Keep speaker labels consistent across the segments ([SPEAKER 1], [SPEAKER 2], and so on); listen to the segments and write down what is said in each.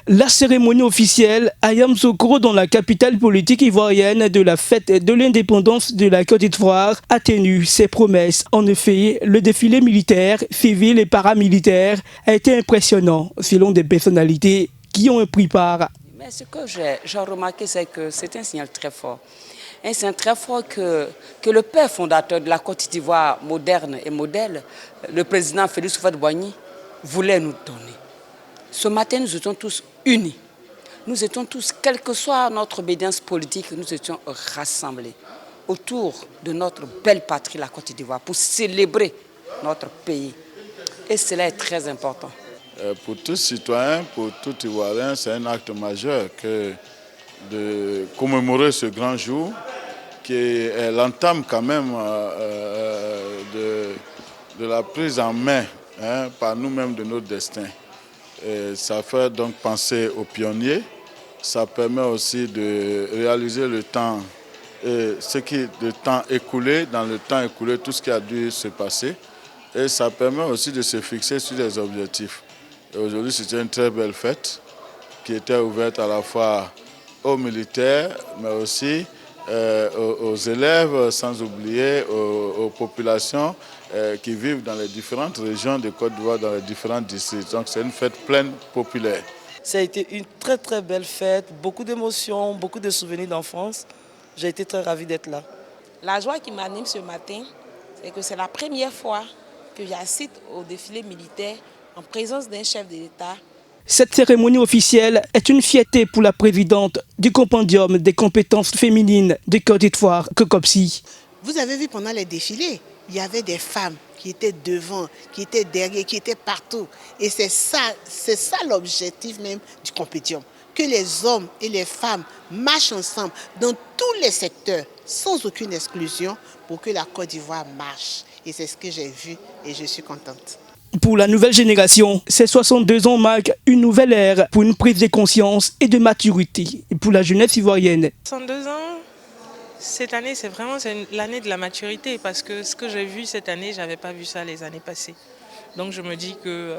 [SPEAKER 1] La cérémonie officielle à Yamoussoukro, dans la capitale politique ivoirienne de la fête de l'indépendance de la Côte d'Ivoire, a tenu ses promesses. En effet, le défilé militaire, civil et paramilitaire a été impressionnant selon des personnalités qui ont pris part.
[SPEAKER 2] Mais ce que j'ai remarqué, c'est que c'est un signal très fort. Un signal très fort que le père fondateur de la Côte d'Ivoire moderne et modèle, le président Félix Houphouët-Boigny, voulait nous donner. Ce matin, nous étions tous unis. Nous étions tous, quelle que soit notre obédience politique, nous étions rassemblés autour de notre belle patrie, la Côte d'Ivoire, pour célébrer notre pays. Et cela est très important.
[SPEAKER 3] Pour tout citoyen, pour tout Ivoirien, c'est un acte majeur que de commémorer ce grand jour qui est l'entame quand même de la prise en main par nous-mêmes de notre destin. Et ça fait donc penser aux pionniers, ça permet aussi de réaliser le temps, le temps écoulé, dans le temps écoulé, tout ce qui a dû se passer. Et ça permet aussi de se fixer sur des objectifs. Aujourd'hui, c'était une très belle fête qui était ouverte à la fois aux militaires, mais aussi aux élèves, sans oublier aux populations qui vivent dans les différentes régions de Côte d'Ivoire, dans les différents districts. Donc c'est une fête pleine populaire.
[SPEAKER 4] Ça a été une très très belle fête, beaucoup d'émotions, beaucoup de souvenirs d'enfance. J'ai été très ravie d'être là.
[SPEAKER 5] La joie qui m'anime ce matin, c'est que c'est la première fois que j'assiste au défilé militaire en présence d'un chef de l'État.
[SPEAKER 1] Cette cérémonie officielle est une fierté pour la présidente du compendium des compétences féminines de Côte d'Ivoire, COCOPSI.
[SPEAKER 6] Vous avez vu pendant les défilés, il y avait des femmes qui étaient devant, qui étaient derrière, qui étaient partout. Et c'est ça l'objectif même du compendium. Que les hommes et les femmes marchent ensemble dans tous les secteurs, sans aucune exclusion, pour que la Côte d'Ivoire marche. Et c'est ce que j'ai vu et je suis contente.
[SPEAKER 1] Pour la nouvelle génération, ces 62 ans marquent une nouvelle ère pour une prise de conscience et de maturité pour la jeunesse ivoirienne.
[SPEAKER 7] 62 ans, cette année, c'est vraiment l'année de la maturité parce que ce que j'ai vu cette année, je n'avais pas vu ça les années passées. Donc je me dis que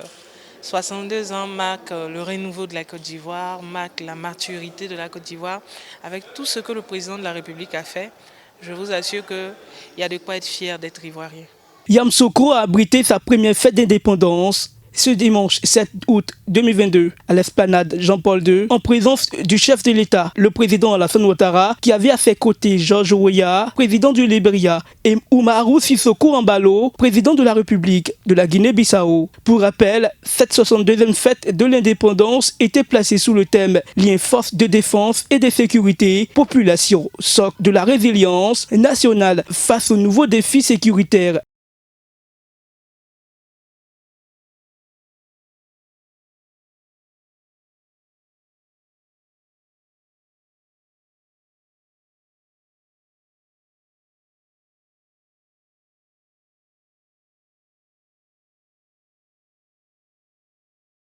[SPEAKER 7] 62 ans marque le renouveau de la Côte d'Ivoire, marque la maturité de la Côte d'Ivoire. Avec tout ce que le président de la République a fait, je vous assure qu'il y a de quoi être fier d'être ivoirien.
[SPEAKER 1] Yamoussoukro a abrité sa première fête d'indépendance ce dimanche 7 août 2022 à l'esplanade Jean-Paul II en présence du chef de l'État, le président Alassane Ouattara, qui avait à ses côtés Georges Weah, président du Libéria, et Oumarou Sissoko Embalo, président de la République de la Guinée-Bissau. Pour rappel, cette 62e fête de l'indépendance était placée sous le thème « Lien force de défense et de sécurité, population, socle de la résilience nationale face aux nouveaux défis sécuritaires